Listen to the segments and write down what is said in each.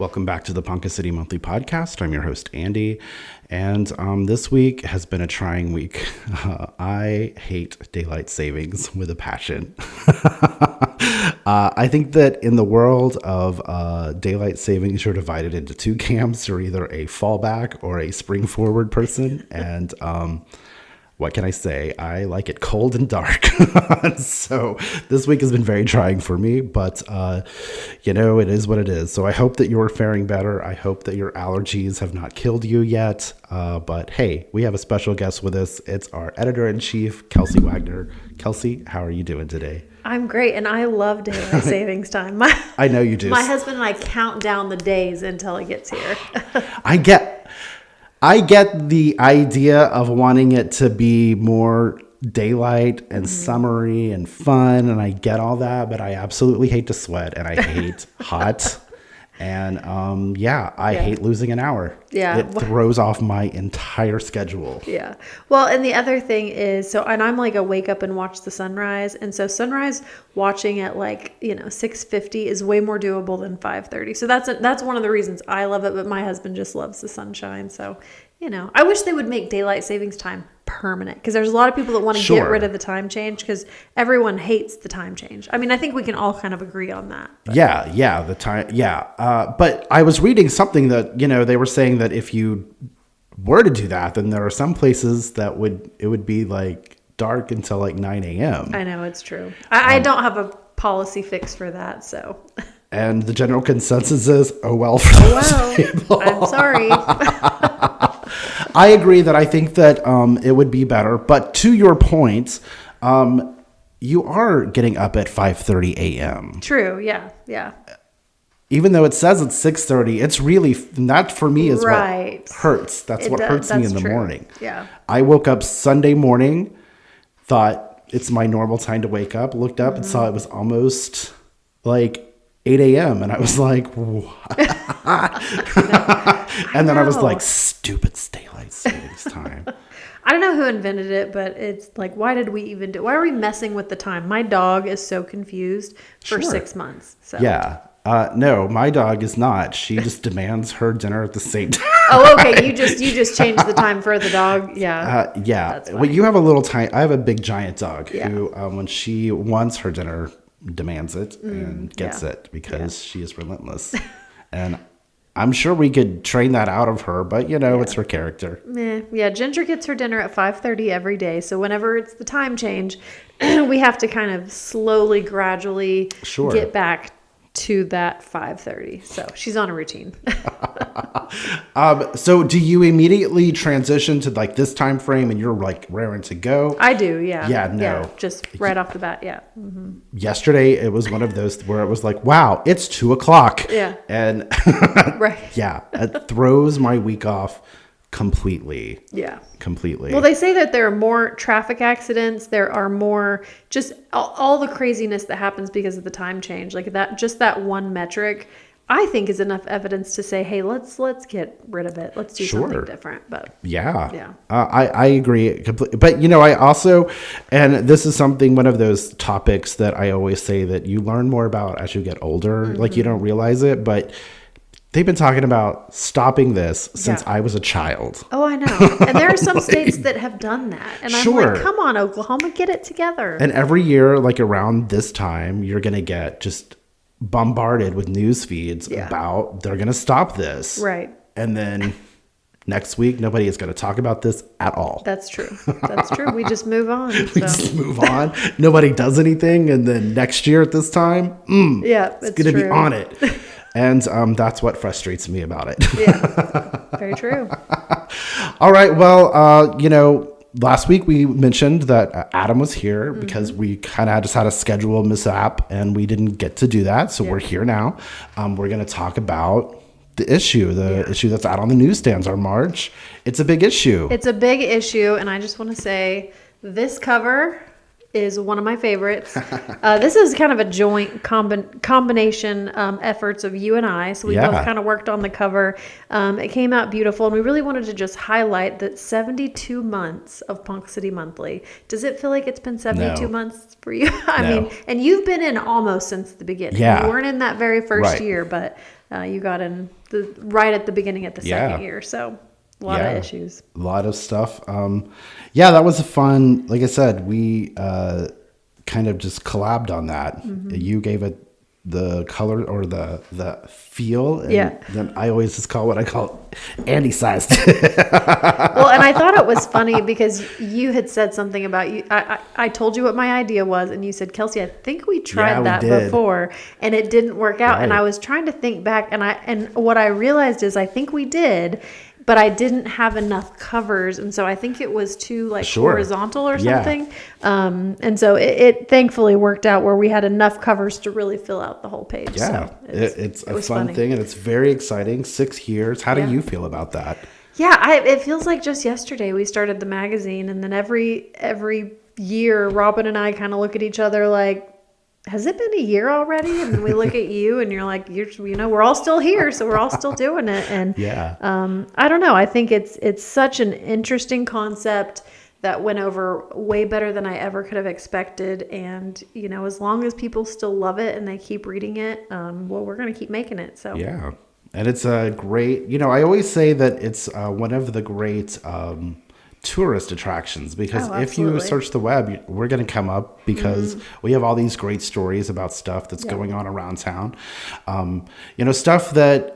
Welcome back to the Ponca City Monthly Podcast. I'm your host, Andy, and this week has been a trying week. I hate daylight savings with a passion. I think that in the world of daylight savings, you're divided into two camps. You're either a fallback or a spring forward person, and what can I say? I like it cold and dark. So this week has been very trying for me, but it is what it is. So I hope that you're faring better. I hope that your allergies have not killed you yet. But hey, we have a special guest with us. It's our editor-in-chief, Kelsey Wagner. Kelsey, how are you doing today? I'm great, and I love daylight savings time. I know you do. My husband and I count down the days until it gets here. I get the idea of wanting it to be more daylight and summery and fun, and I get all that, but I absolutely hate to sweat, and I hate hot, and I hate losing an hour. Yeah. It throws off my entire schedule. Yeah. Well, and the other thing is, and I'm like a wake up and watch the sunrise, and so sunrise watching at 6:50 is way more doable than 5:30. So that's one of the reasons I love it, but my husband just loves the sunshine. So, I wish they would make daylight savings time permanent, because there's a lot of people that want to get rid of the time change, because everyone hates the time change. I mean, I think we can all kind of agree on that. But. Yeah, the time. Yeah. But I was reading something that, they were saying that if you were to do that, then there are some places that it would be like dark until like 9 a.m. I know, it's true. I don't have a policy fix for that, so. And the general consensus is, oh well for those people. I'm sorry. I agree that I think that it would be better. But to your point, you are getting up at 5:30 a.m. True, yeah. Even though it says it's 6:30, it's really, that for me is what hurts. That's what hurts me in the morning. Yeah. I woke up Sunday morning, thought it's my normal time to wake up, looked up and saw it was almost like 8 a.m. And I was like, what? And then I was like, stupid daylight savings time. I don't know who invented it, but it's like, why did we even why are we messing with the time? My dog is so confused for 6 months. So. Yeah. No, my dog is not. She just demands her dinner at the same time. Oh, okay. You just changed the time for the dog. Yeah. Yeah. Well, you have I have a big giant dog who, when she wants her dinner, demands it and gets it because she is relentless. And I'm sure we could train that out of her, but it's her character. Yeah. Ginger gets her dinner at 5:30 every day. So whenever it's the time change, we have to kind of slowly, gradually get back to that 5:30. So she's on a routine. So do you immediately transition to like this time frame and you're like raring to go? I do. Yeah. Yeah. No. Yeah, just right off the bat. Yeah. Mm-hmm. Yesterday it was one of those where it was like, wow, it's 2:00. Yeah. And right. Yeah, it throws my week off completely. Yeah. Completely. Well, they say that there are more traffic accidents. There are more just all the craziness that happens because of the time change. Like that one metric, I think, is enough evidence to say, hey, let's get rid of it. Let's do something different. But yeah. I agree completely. But I also, and this is one of those topics that I always say that you learn more about as you get older. Mm-hmm. Like you don't realize it, but they've been talking about stopping this since I was a child. Oh, I know. And there are some states that have done that. And I'm like, come on, Oklahoma, get it together. And every year, like around this time, you're going to get just bombarded with news feeds about they're going to stop this. Right. And then next week, nobody is going to talk about this at all. That's true. We just move on. We just move on. Nobody does anything. And then next year at this time, it's going to be on it. And that's what frustrates me about it. Yeah, very true. All right. Well, last week we mentioned that Adam was here because we kind of just had a schedule mishap and we didn't get to do that. So we're here now. We're going to talk about the issue that's out on the newsstands, our March. It's a big issue. It's a big issue. And I just want to say this cover is one of my favorites. This is kind of a joint combination efforts of you and I. So we both kind of worked on the cover. It came out beautiful, and we really wanted to just highlight that 72 months of Punk City Monthly. Does it feel like it's been 72 months for you? I mean, and you've been in almost since the beginning. You weren't in that very first year, but you got in right at the beginning at the second year. So a lot of issues. A lot of stuff. That was a fun, like I said, we kind of just collabed on that. You gave it the color or the feel. And then I always just call what I call Andy-sized. Well, and I thought it was funny because you had said something about you. I told you what my idea was, and you said, Kelsey, I think we tried that before, and it didn't work out. Right. And I was trying to think back, and what I realized is I think we did, but I didn't have enough covers, and so I think it was too horizontal or something. And so it thankfully worked out where we had enough covers to really fill out the whole page. Yeah, so it's a fun thing, and it's very exciting. 6 years. How do you feel about that? Yeah, it feels like just yesterday we started the magazine, and then every year Robin and I kind of look at each other like, has it been a year already? And we look at you and you're like, we're all still here. So we're all still doing it. And I don't know. I think it's such an interesting concept that went over way better than I ever could have expected. And, as long as people still love it and they keep reading it, we're going to keep making it. So, yeah. And it's a great, I always say that it's one of the great, tourist attractions, because if you search the web, we're going to come up because we have all these great stories about stuff that's going on around town. Stuff that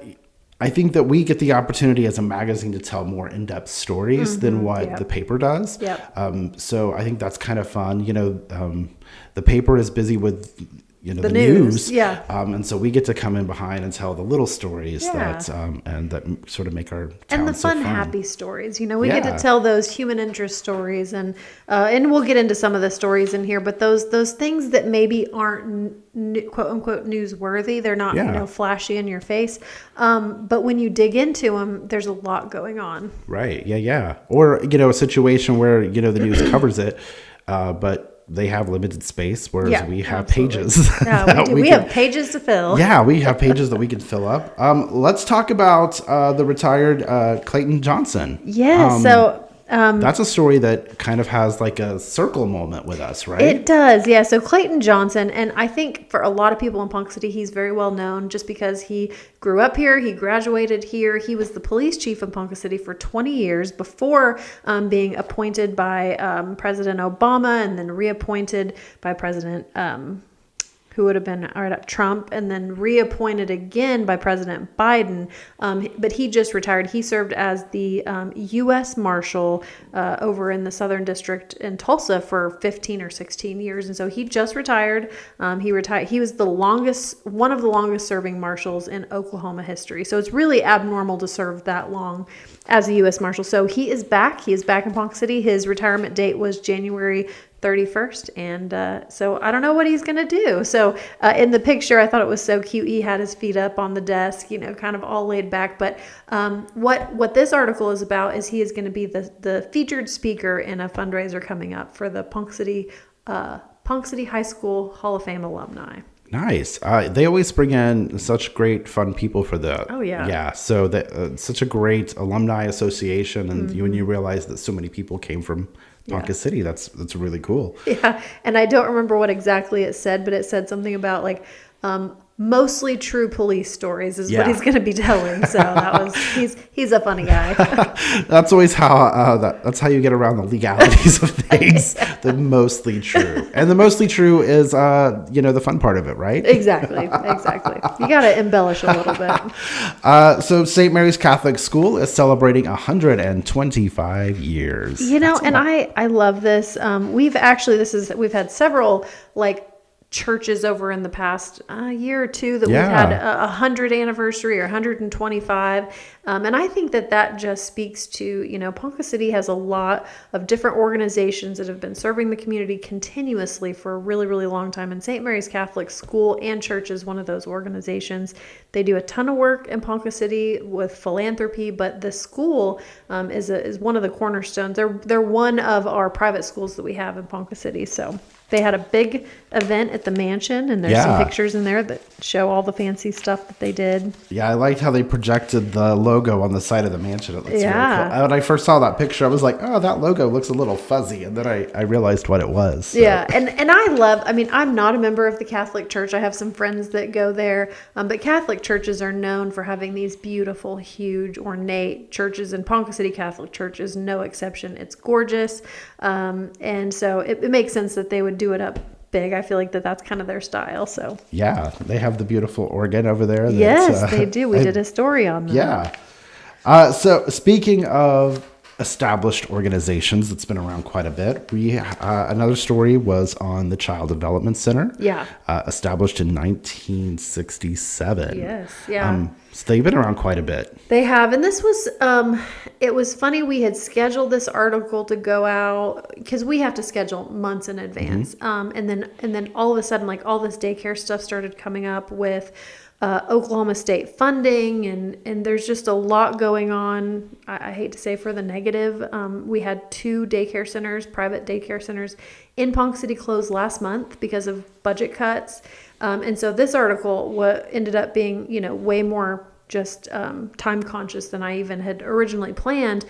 I think that we get the opportunity as a magazine to tell more in-depth stories than what the paper does. So I think that's kind of fun. The paper is busy with the news. And so we get to come in behind and tell the little stories that and that sort of make our town and the fun, happy stories. We get to tell those human interest stories, and we'll get into some of the stories in here. But those things that maybe aren't quote unquote newsworthy, they're not flashy in your face. But when you dig into them, there's a lot going on. Right. Yeah. Or a situation where the news covers it, but they have limited space, whereas we have pages. We have pages to fill. Yeah, we have pages that we can fill up. Let's talk about the retired Clayton Johnson. Yeah, that's a story that kind of has like a circle moment with us, right? It does, yeah. So Clayton Johnson, and I think for a lot of people in Punk City, he's very well known just because he grew up here, he graduated here. He was the police chief in Punk City for 20 years before being appointed by President Obama and then reappointed by President who would have been Trump, and then reappointed again by President Biden. But he just retired. He served as the U.S. Marshal over in the Southern District in Tulsa for 15 or 16 years. And so he just retired. He was one of the longest serving marshals in Oklahoma history. So it's really abnormal to serve that long as a U.S. Marshal. So he is back. He is back in Punk City. His retirement date was January 31st, and so I don't know what he's going to do. So in the picture, I thought it was so cute. He had his feet up on the desk, kind of all laid back. But what this article is about is he is going to be the featured speaker in a fundraiser coming up for the Punk City High School Hall of Fame alumni. Nice. They always bring in such great, fun people for the. Oh yeah. Yeah. So that such a great alumni association, and when you realize that so many people came from Punk City, that's really cool. Yeah, and I don't remember what exactly it said, but it said something about like mostly true police stories is what he's going to be telling. So that was he's a funny guy. That's always how that's how you get around the legalities of things. The mostly true, and the mostly true is the fun part of it, right? Exactly. You got to embellish a little bit. So St. Mary's Catholic School is celebrating 125 years. I love this. We've had several churches over in the past year or two that we've had a 100th anniversary or 125. And I think that just speaks to, Ponca City has a lot of different organizations that have been serving the community continuously for a really, really long time. And St. Mary's Catholic School and Church is one of those organizations. They do a ton of work in Ponca City with philanthropy, but the school is one of the cornerstones. They're one of our private schools that we have in Ponca City. So They had a big event at the mansion, and there's some pictures in there that show all the fancy stuff that they did. Yeah, I liked how they projected the logo on the side of the mansion. It looks really Yeah. cool. When I first saw that picture, I was like, oh, that logo looks a little fuzzy. And then I realized what it was. So. Yeah, and I mean, I'm not a member of the Catholic Church. I have some friends that go there, but Catholic churches are known for having these beautiful, huge, ornate churches, and Ponca City Catholic Church is no exception. It's gorgeous, and so it makes sense that they would do it up big. I feel like that's kind of their style. So yeah, they have the beautiful organ over there. Yes, they do. We did a story on them. Yeah. So speaking of established organizations that's been around quite a bit, we another story was on the Child Development Center. Yeah. Established in 1967. Yes. Yeah. So they've been around quite a bit. They have, and this was it was funny. We had scheduled this article to go out because we have to schedule months in advance. And then all of a sudden, like, all this daycare stuff started coming up with Oklahoma State funding, and there's just a lot going on. I hate to say for the negative. We had 2 daycare centers, private daycare centers in Ponca City closed last month because of budget cuts. And so this article ended up being, way more just time conscious than I even had originally planned.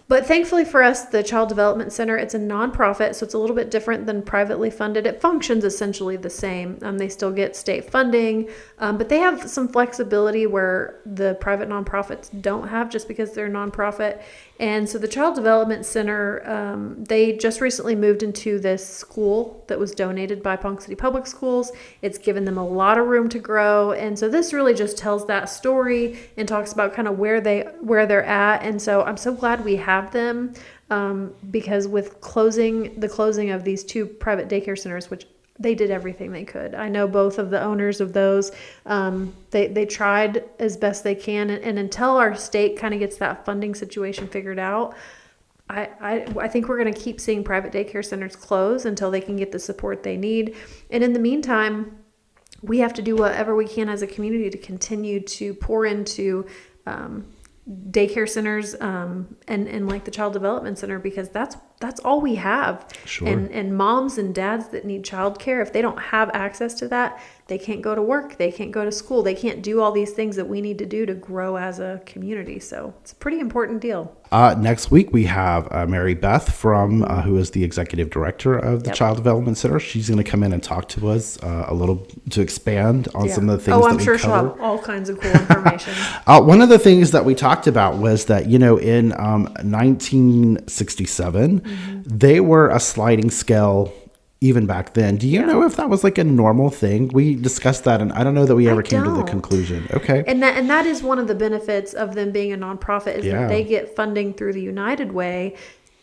But thankfully for us, the Child Development Center, it's a nonprofit, so it's a little bit different than privately funded. It functions essentially the same. They still get state funding, but they have some flexibility where the private nonprofits don't have, just because they're a nonprofit. And so the Child Development Center, they just recently moved into this school that was donated by Ponca City Public Schools. It's given them a lot of room to grow. And so this really just tells that story and talks about kind of where they're at. And so I'm so glad we have them, because with the closing of these 2 private daycare centers, which they did everything they could. I know both of the owners of those. They tried as best they can, and until our state kind of gets that funding situation figured out, I think we're going to keep seeing private daycare centers close until they can get the support they need. And in the meantime, we have to do whatever we can as a community to continue to pour into daycare centers and like the Child Development Center, because that's all we have. Sure. And moms and dads that need childcare, if they don't have access to that, they can't go to work, they can't go to school, they can't do all these things that we need to do to grow as a community. So it's a pretty important deal. Next week we have Mary Beth from who is the executive director of the Child Development Center. She's going to come in and talk to us a little to expand on some of the things. I'm sure she'll have all kinds of cool information. One of the things that we talked about was that in 1967 they were a sliding scale. Even back then, do you know if that was like a normal thing? We discussed that, and I don't know that we ever came to the conclusion. Okay, and that is one of the benefits of them being a nonprofit, is that they get funding through the United Way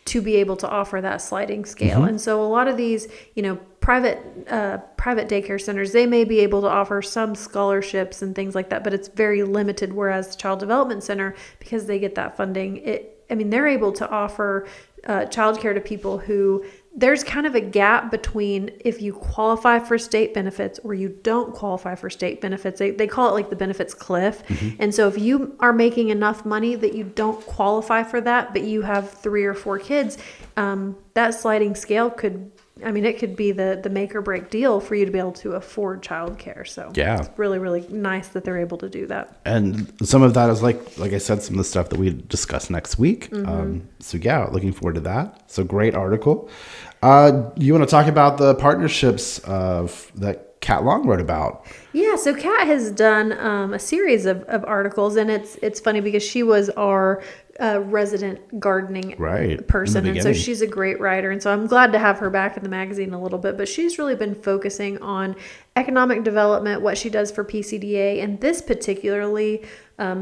to be able to offer that sliding scale. And so a lot of these, private daycare centers, they may be able to offer some scholarships and things like that, but it's very limited. Whereas the Child Development Center, because they get that funding, they're able to offer childcare to people who. There's kind of a gap between if you qualify for state benefits or you don't qualify for state benefits. They call it like the benefits cliff. And so if you are making enough money that you don't qualify for that, but you have 3 or 4 kids, that sliding scale could be the make or break deal for you to be able to afford childcare. So it's really, really nice that they're able to do that. And some of that is like I said, some of the stuff that we discuss next week. Looking forward to that. So great article. You want to talk about the partnerships that Kat Long wrote about? Yeah, so Kat has done a series of articles, and it's funny because she was our resident gardening person, and so she's a great writer, and so I'm glad to have her back in the magazine a little bit. But she's really been focusing on economic development, what she does for PCDA, and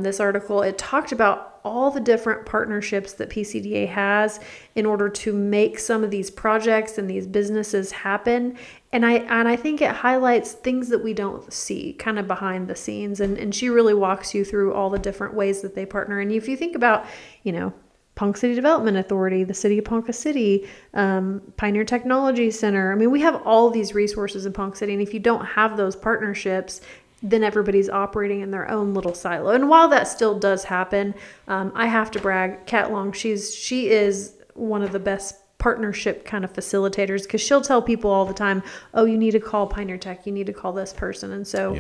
this article, it talked about all the different partnerships that PCDA has in order to make some of these projects and these businesses happen. And I think it highlights things that we don't see kind of behind the scenes. And she really walks you through all the different ways that they partner. And if you think about, Ponca City Development Authority, the City of Ponca City, Pioneer Technology Center. We have all these resources in Ponca City. And if you don't have those partnerships, then everybody's operating in their own little silo. And while that still does happen, I have to brag, Kat Long, she is one of the best partnership kind of facilitators, because she'll tell people all the time, oh, you need to call Pioneer Tech, you need to call this person. And so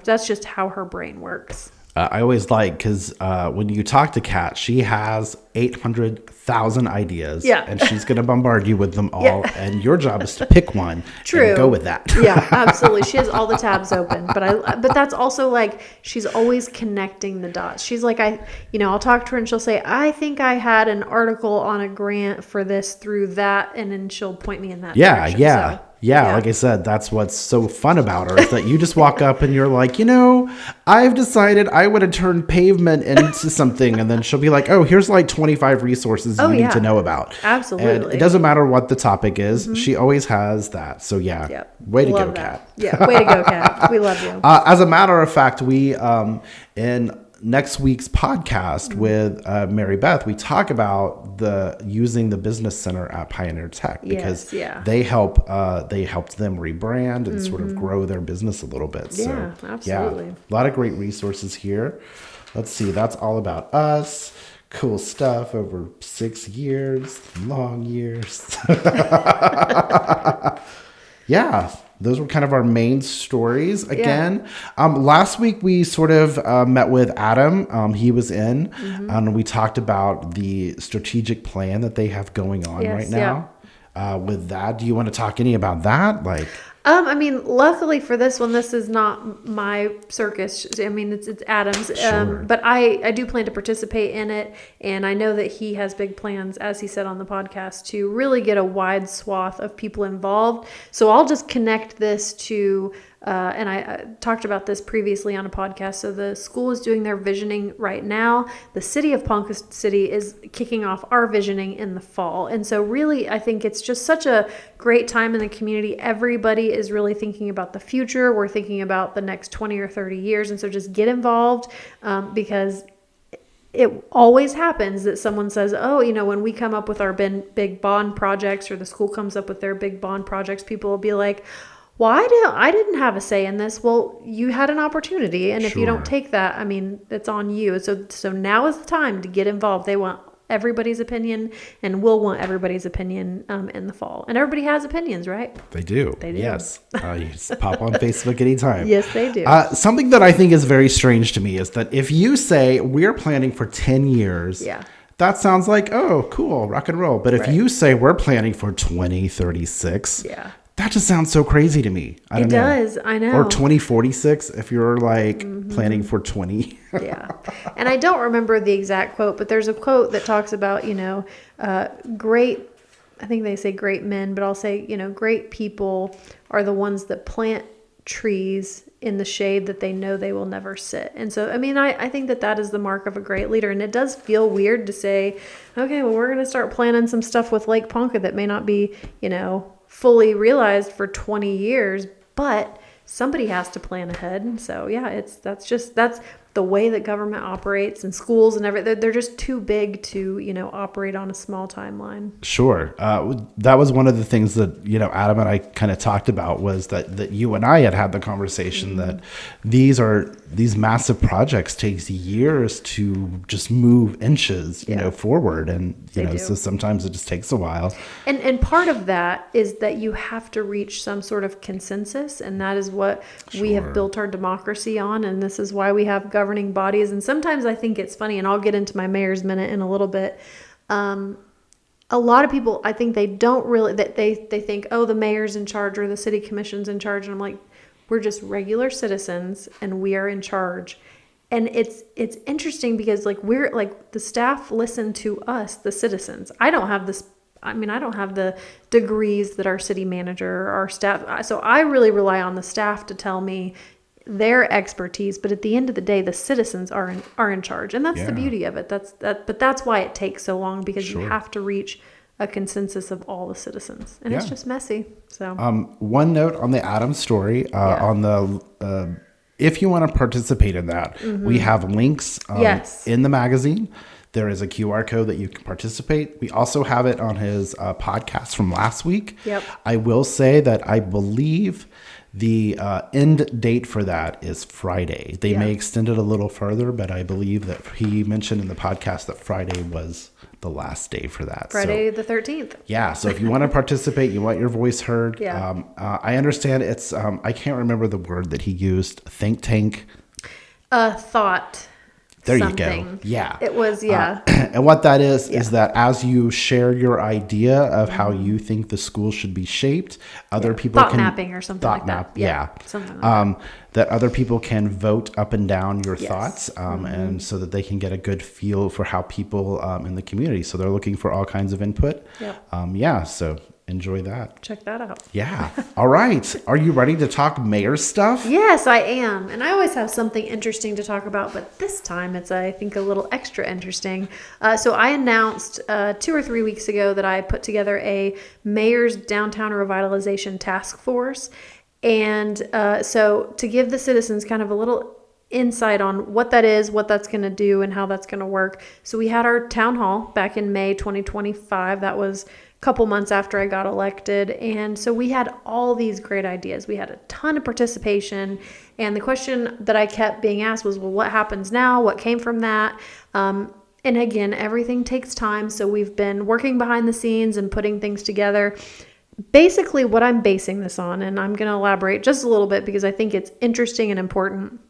that's just how her brain works. I always like, because when you talk to Kat, she has 800,000 ideas. Yeah. And she's going to bombard you with them all. Yeah. And your job is to pick one and go with that. Yeah, absolutely. She has all the tabs open. But that's also like, she's always connecting the dots. She's like, I'll talk to her and she'll say, I think I had an article on a grant for this through that. And then she'll point me in that direction. Yeah. Yeah, like I said, that's what's so fun about her, is that you just walk up and you're like, I've decided I want to turn pavement into something. And then she'll be like, oh, here's like 25 resources you need to know about. Absolutely. And it doesn't matter what the topic is. Mm-hmm. She always has that. So way to go, Kat. Yeah, way to go, Kat. We love you. As a matter of fact, we, in next week's podcast with Mary Beth, we talk about using the business center at Pioneer Tech, because they helped them rebrand and sort of grow their business a little bit. Yeah, so, absolutely. Yeah, a lot of great resources here. Let's see, that's all about us. Cool stuff over 6 years, long years. Yeah. Those were kind of our main stories. Again, last week we sort of met with Adam. He was in, and we talked about the strategic plan that they have going on right now. With that, do you want to talk any about that? Luckily for this one, this is not my circus. I mean, it's Adam's. Sure. But I do plan to participate in it, and I know that he has big plans, as he said on the podcast, to really get a wide swath of people involved. So I'll just connect this to. And I talked about this previously on a podcast. So the school is doing their visioning right now. The city of Ponca City is kicking off our visioning in the fall. And so really, I think it's just such a great time in the community. Everybody is really thinking about the future. We're thinking about the next 20 or 30 years. And so just get involved, because it always happens that someone says, oh, when we come up with our big bond projects, or the school comes up with their big bond projects, people will be like, well, I didn't have a say in this. Well, you had an opportunity. And if you don't take that, I mean, it's on you. So now is the time to get involved. They want everybody's opinion, and we'll want everybody's opinion in the fall. And everybody has opinions, right? They do. Yes. You just pop on Facebook anytime. Yes, they do. Something that I think is very strange to me is that if you say we're planning for 10 years, that sounds like, oh, cool, rock and roll. But if you say we're planning for 2036, that just sounds so crazy to me. I don't know. It does. I know. Or 2046 if you're like planning for 20. Yeah. And I don't remember the exact quote, but there's a quote that talks about, great, I think they say great men, but I'll say, great people are the ones that plant trees in the shade that they know they will never sit. And so, I mean, I think that is the mark of a great leader. And it does feel weird to say, okay, well, we're going to start planning some stuff with Lake Ponca that may not be, fully realized for 20 years, but somebody has to plan ahead. So that's the way that government operates, and schools and everything. They're just too big to, operate on a small timeline. Sure. That was one of the things that, Adam and I kind of talked about, was that you and I had the conversation that these massive projects takes years to just move inches, forward. And, so sometimes it just takes a while. And part of that is that you have to reach some sort of consensus. And that is what we have built our democracy on. And this is why we have governing bodies. And sometimes I think it's funny, and I'll get into my mayor's minute in a little bit. A lot of people, I think they don't really, that they think, oh, the mayor's in charge or the city commission's in charge. And I'm like, we're just regular citizens and we are in charge. And it's interesting because we're the staff listen to us, the citizens. I don't have the degrees that our city manager or our staff. So I really rely on the staff to tell me their expertise. But at the end of the day, the citizens are in charge. And that's the beauty of it. But that's why it takes so long, because you have to reach a consensus of all the citizens, and it's just messy. So one note on the Adams story, on the if you want to participate in that, we have links in the magazine. There is a QR code that you can participate. We also have it on his podcast from last week. Yep. I will say that I believe the end date for that is Friday. They may extend it a little further, but I believe that he mentioned in the podcast that Friday was the last day for that. Friday the 13th. Yeah. So if you want to participate, you want your voice heard. Yeah. I understand it's, I can't remember the word that he used, think tank. Thought. There something. you go. Yeah. It was, yeah. And what that is that as you share your idea of how you think the school should be shaped, other people Thought can mapping or something like that. Yeah. Something like that other people can vote up and down your Yes. thoughts, and so that they can get a good feel for how people in the community. So they're looking for all kinds of input. Yep. So enjoy that. Check that out. Yeah. All right. Are you ready to talk mayor stuff? Yes, I am. And I always have something interesting to talk about, but this time it's, I think, a little extra interesting. So I announced 2 or 3 weeks ago that I put together a mayor's downtown revitalization task force. And so to give the citizens kind of a little insight on what that is, what that's going to do, and how that's going to work. So we had our town hall back in May 2025. That was couple months after I got elected. And so we had all these great ideas. We had a ton of participation. And the question that I kept being asked was, well, what happens now? What came from that? And again, everything takes time. So we've been working behind the scenes and putting things together. Basically, what I'm basing this on, and I'm going to elaborate just a little bit because I think it's interesting and important.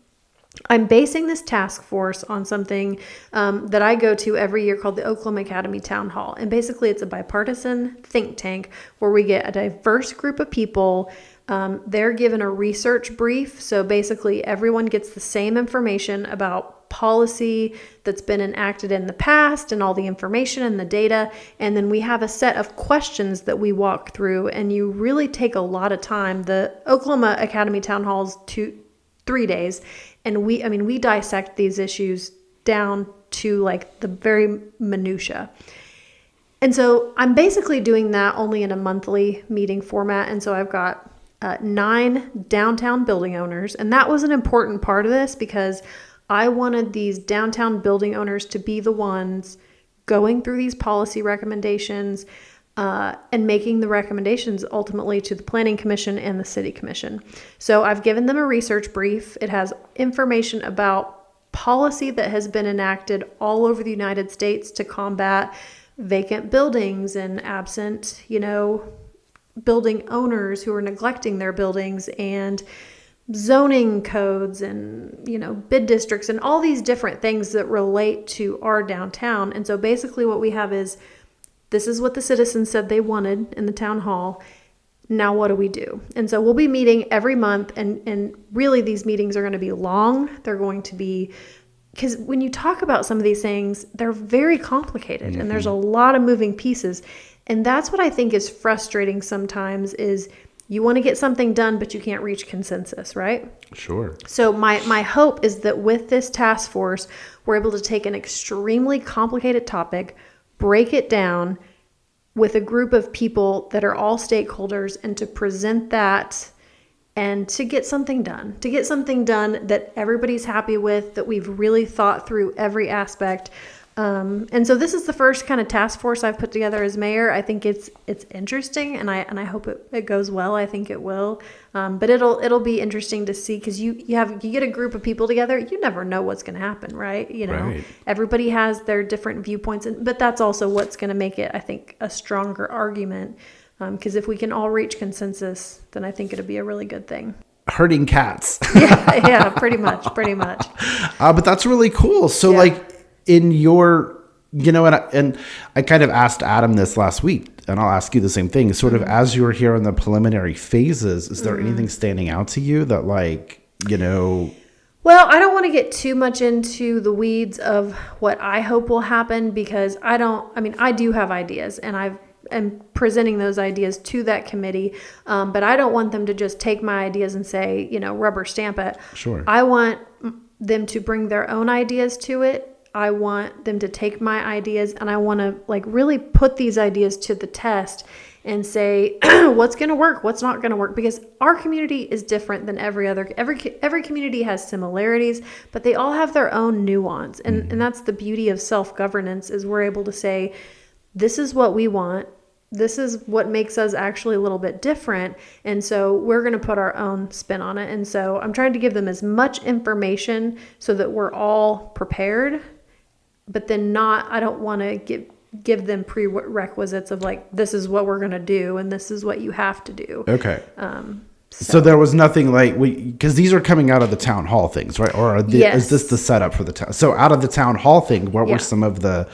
I'm basing this task force on something that I go to every year called the Oklahoma Academy Town Hall. And basically, it's a bipartisan think tank where we get a diverse group of people. They're given a research brief. So basically, everyone gets the same information about policy that's been enacted in the past and all the information and the data. And then we have a set of questions that we walk through. And you really take a lot of time. The Oklahoma Academy Town Hall's 3 days. And we dissect these issues down to like the very minutia. And so I'm basically doing that only in a monthly meeting format. And so I've got 9 downtown building owners. And that was an important part of this because I wanted these downtown building owners to be the ones going through these policy recommendations and making the recommendations ultimately to the Planning Commission and the City Commission. So I've given them a research brief. It has information about policy that has been enacted all over the United States to combat vacant buildings and absent, building owners who are neglecting their buildings, and zoning codes and, bid districts and all these different things that relate to our downtown. And so basically what we have is, this is what the citizens said they wanted in the town hall. Now what do we do? And so we'll be meeting every month, and really these meetings are going to be long. They're going to be, because when you talk about some of these things, they're very complicated and there's a lot of moving pieces. And that's what I think is frustrating sometimes is you want to get something done, but you can't reach consensus, right? Sure. So my hope is that with this task force, we're able to take an extremely complicated topic, break it down with a group of people that are all stakeholders, and to present that and to get something done, that everybody's happy with, that we've really thought through every aspect. And so this is the first kind of task force I've put together as mayor. I think it's interesting, and I hope it goes well. I think it will. But it'll be interesting to see, because you get a group of people together. You never know what's going to happen, right? Right. Everybody has their different viewpoints, but that's also what's going to make it, I think, a stronger argument. Because if we can all reach consensus, then I think it'll be a really good thing. Herding cats. Yeah, pretty much. But that's really cool. So in your, and I kind of asked Adam this last week, and I'll ask you the same thing. Sort of as you were here in the preliminary phases, is there anything standing out to you that Well, I don't want to get too much into the weeds of what I hope will happen, because I do have ideas, and I'm presenting those ideas to that committee. But I don't want them to just take my ideas and say, rubber stamp it. Sure. I want them to bring their own ideas to it. I want them to take my ideas, and I want to really put these ideas to the test and say what's going to work, what's not going to work, because our community is different than every community has similarities, but they all have their own nuance. And that's the beauty of self-governance, is we're able to say, this is what we want. This is what makes us actually a little bit different. And so we're going to put our own spin on it. And so I'm trying to give them as much information so that we're all prepared, but then I don't want to give them prerequisites of like, this is what we're going to do and this is what you have to do. Okay. So there was nothing like, because these are coming out of the town hall things, right? Or is this the setup for the town? So out of the town hall thing, what were some of the...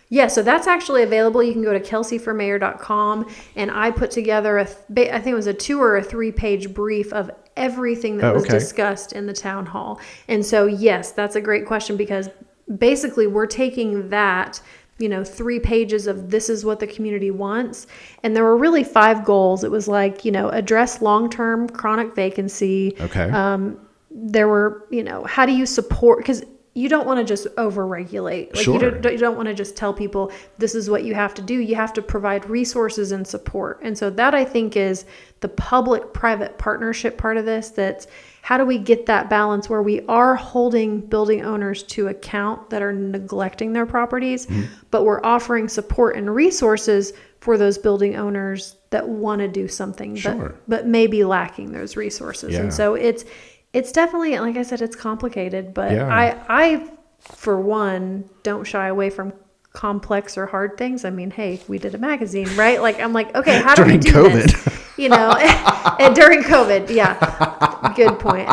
Yeah, so that's actually available. You can go to kelseyformayor.com, and I put together I think it was a 2 or 3 page brief of everything that was discussed in the town hall. And so, yes, that's a great question, because basically we're taking that, 3 pages of this is what the community wants. And there were really 5 goals. It was like, address long-term chronic vacancy. Okay. There were, how do you support, because you don't want to just over-regulate. Like, you don't want to just tell people this is what you have to do. You have to provide resources and support. And so that, I think, is the public-private partnership part of this. That's how do we get that balance where we are holding building owners to account that are neglecting their properties, but we're offering support and resources for those building owners that want to do something, but maybe lacking those resources. Yeah. And so it's definitely, like I said, it's complicated, but I, for one, don't shy away from complex or hard things. I mean, hey, we did a magazine, right? Like, I'm like, okay, how do we do this? And during COVID, yeah, good point.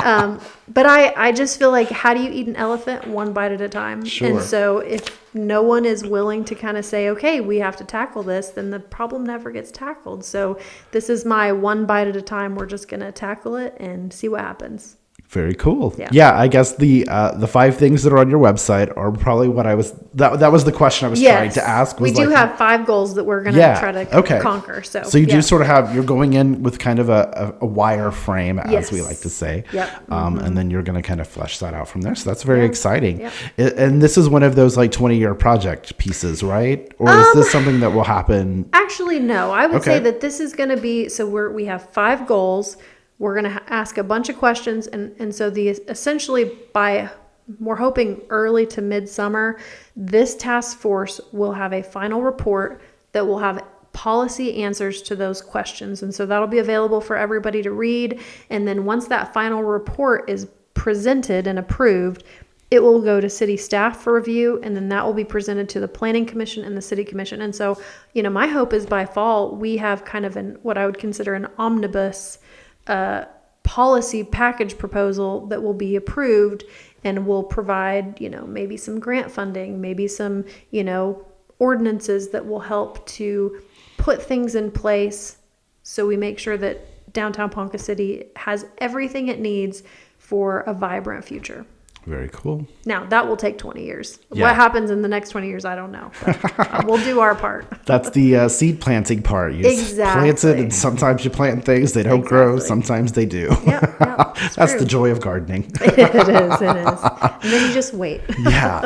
But I just feel like, how do you eat an elephant one bite at a time? Sure. And so if no one is willing to kind of say, okay, we have to tackle this, then the problem never gets tackled. So this is my one bite at a time. We're just going to tackle it and see what happens. Very cool. Yeah, I guess the 5 things that are on your website are probably what I was. That was the question I was trying to ask. We do have 5 goals that we're going to try to conquer. So you do sort of you're going in with kind of a wire frame, as we like to say. Yep. And then you're going to kind of flesh that out from there. So that's very exciting. Yep. And this is one of those like 20-year project pieces, right? Or is this something that will happen? Actually, no. I would say that this is going to be. So we have 5 goals. We're going to ask a bunch of questions. And so essentially we're hoping early to midsummer, this task force will have a final report that will have policy answers to those questions. And so that'll be available for everybody to read. And then once that final report is presented and approved, it will go to city staff for review, and then that will be presented to the planning commission and the city commission. And so, my hope is by fall, we have kind of what I would consider an omnibus policy package proposal that will be approved and will provide, maybe some grant funding, maybe some, ordinances that will help to put things in place so we make sure that downtown Ponca City has everything it needs for a vibrant future. Very cool. Now, that will take 20 years. Yeah. What happens in the next 20 years, I don't know. But we'll do our part. That's the seed planting part. You plant it, and sometimes you plant things, they don't grow. Sometimes they do. Yep, that's the joy of gardening. It is. And then you just wait. Yeah.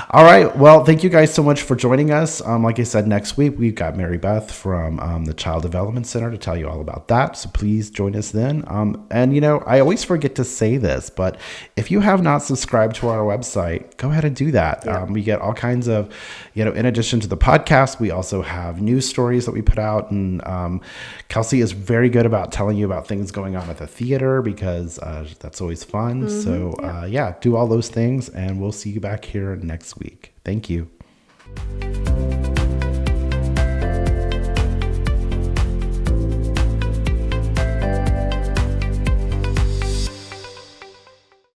All right. Well, thank you guys so much for joining us. Like I said, next week, we've got Mary Beth from the Child Development Center to tell you all about that. So please join us then. And, I always forget to say this, but if you have not subscribed to our website, go ahead and do that. Yeah. We get all kinds of, in addition to the podcast, we also have news stories that we put out. And Kelsey is very good about telling you about things going on at the theater, because that's always fun. Mm-hmm. So do all those things, and we'll see you back here next week. Thank you.